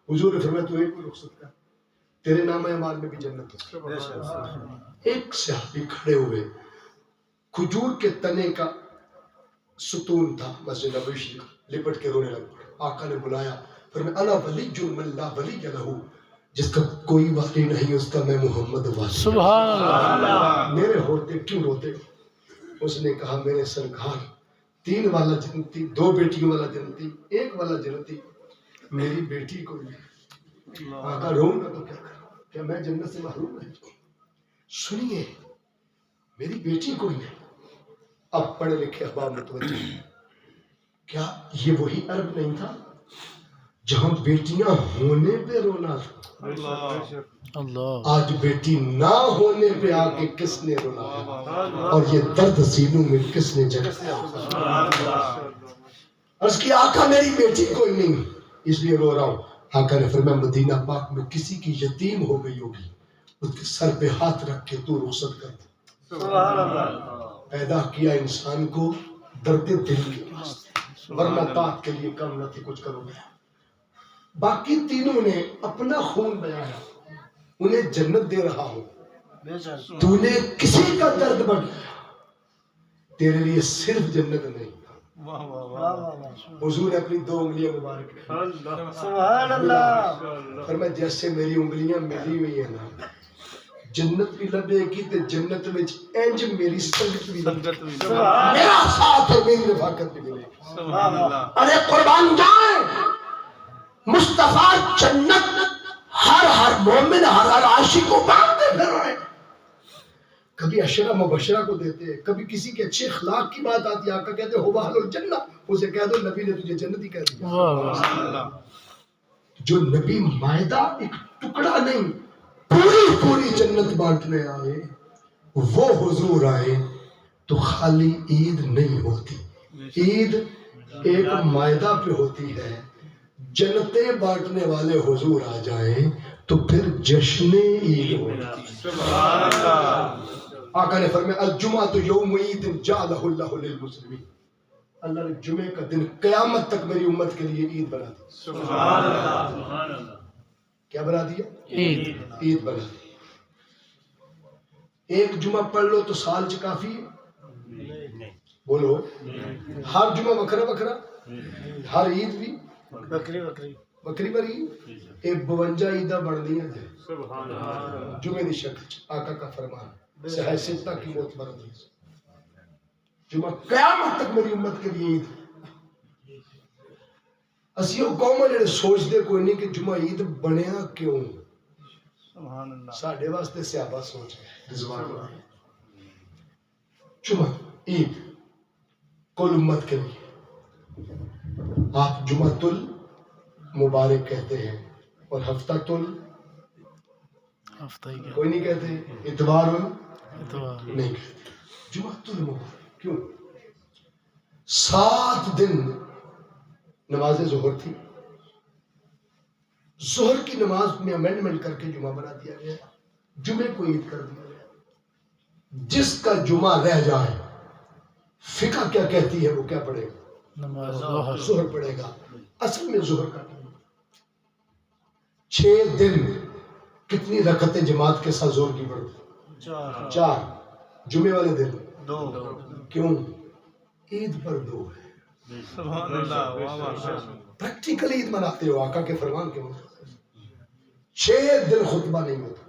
حضور نے فرمایا تو 1 کو رخصت کر, تیرے نام اعمال میں بھی جنت ہے. ایک صحابی کھڑے ہوئے, کھجور کے تنے کا ستون تھا مسجد نبوی شریف, لپٹ کے رونے لگا. آقا نے بلایا, فرمایا انا ولی من لا ولی لہ, جس کا کوئی والی نہیں اس کا میں محمد والی.
سبحان اللہ.
میرے ہوتے کیوں روتے؟ اس نے کہا میرے سرکار 3 والا جنتی, 2 بیٹیوں والا جنتی, 1 والا جنتی, میری بیٹی کو نہیں. آقا رون گا تو کیا کروں, کیا میں جنت سے محروم رہ جاؤں؟ سنیے, میری بیٹی کو نہیں. اب پڑھے لکھے احباب متوجہ, کیا یہ وہی عرب نہیں تھا جہاں بیٹیاں ہونے پہ رونا تھا؟
اللہ.
آج بیٹی نہ ہونے پہ آ کے کس نے رونا ہے, اور یہ درد سینوں میں کس نے جگہ. عرض کی آقا میری بیٹی کوئی نہیں, اس لیے رو رہا ہوں. آقا نے فرمایا مدینہ پاک میں کسی کی یتیم ہو گئی ہوگی, اس کے سر پہ ہاتھ رکھ کے تو رخصت کر دے. پیدا کیا انسان کو درد دل کے واسطے, ورنہ بات کے لیے کم نہ تھی کچھ کرو گیا. باقی تینوں نے اپنا خون بہایا, انہیں جنت دے رہا ہوں, تو نے کسی کا درد بڑھایا, تیرے لیے صرف جنت نہیں. حضور نے اپنی 2 انگلیاں مبارک
سبحان اللہ.
فرمایا جیسے میری انگلیاں ملی ہوئی ہیں نا, جنت بھی لبے گی تے جنت وچ انج میری سنگت بھی میرا ساتھ اور میری رفاقت بھی ملے گی.
سبحان اللہ.
ارے قربان جائیں, مصطفیٰ جنت ہر مومن ہر عاشق کو مانگتے پھر رہے. کبھی عشرہ مبشرہ کو دیتے ہیں, کبھی کسی کے اچھے اخلاق کی بات آتی ہے, آقا کہتے ہیں ہو اہل الجنہ, اسے کہہ دو نبی نے تجھے جنتی کہہ دیا. جو نبی مائدہ ایک ٹکڑا نہیں پوری جنت بانٹنے آئے, وہ حضور آئے تو خالی عید نہیں ہوتی, عید ایک مائدہ پہ ہوتی ہے. جنتیں بانٹنے والے حضور آ جائیں تو پھر جشن عید ہوتی. آقا نے فرمایا الجمعۃ یوم عید جعلہ اللہ للمسلمین, اللہ نے جمعے کا دن قیامت تک میری امت کے لیے عید بنا دی.
سبحان اللہ.
کیا بنا دیا؟
عید
بنا دی. ایک جمعہ پڑھ لو تو سال چ کافی ہے؟ بولو, ہر جمعہ وکھرا وکھرا, ہر عید بھی
بکری
بکری بری, ایک 52 عیداں بن دیا تھے جمعے دی شکل. آقا کا فرمان صحیح ستہ کی موت مرد ہے, جمعہ قیامت تک میری امت کے لیے عید. اسی وہ قوم جڑے سوچتے کوئی نہیں کہ جمعہ عید بنیا کیوں.
سبحان اللہ.
ساڈے واسطے صحابہ سوچ رضوان اللہ, جمعہ عید کل امت کے لیے. آپ جمعۃ المبارک کہتے ہیں اور ہفتہ
ہفتہ ہی کیا
کوئی نہیں کہتے, اتوار
اتوار.
نہیں کہتے, جمعۃ المبارک. کیوں؟ 7 دن نماز ظہر تھی, ظہر کی نماز میں امینڈمنٹ کر کے جمعہ بنا دیا گیا, جمعے کو عید کر دیا گیا. جس کا جمعہ رہ جائے فقہ کیا کہتی ہے وہ کیا پڑھے گا؟
نماز ظہر.
ظہر پڑھے گا. اصل میں ظہر کا ٹائم 6 دن. کتنی رکعتیں جماعت کے ساتھ ظہر کی پڑھتے؟ 4. جمعے والے دن
2.
کیوں؟ عید پر 2 ہے.
سبحان اللہ.
پریکٹیکل عید مناتے ہو آقا کے فرمان کے مطابق. 6 دن خطبہ نہیں ہوتا,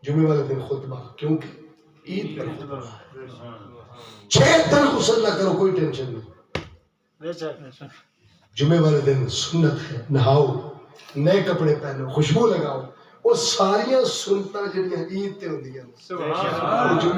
جمعے والے دن خطبہ, کیونکہ عید پر خطبہ. 6 دن غسل نہ کرو, کوئی ٹینشن نہیں. جمعے والے دن سنت ہے نہاؤ نئے کپڑے پہنو خوشبو لگاؤ وہ ساریاں سنتاں جڑیاں عید تے ہوندیاں
سبحان اللہ
جمعے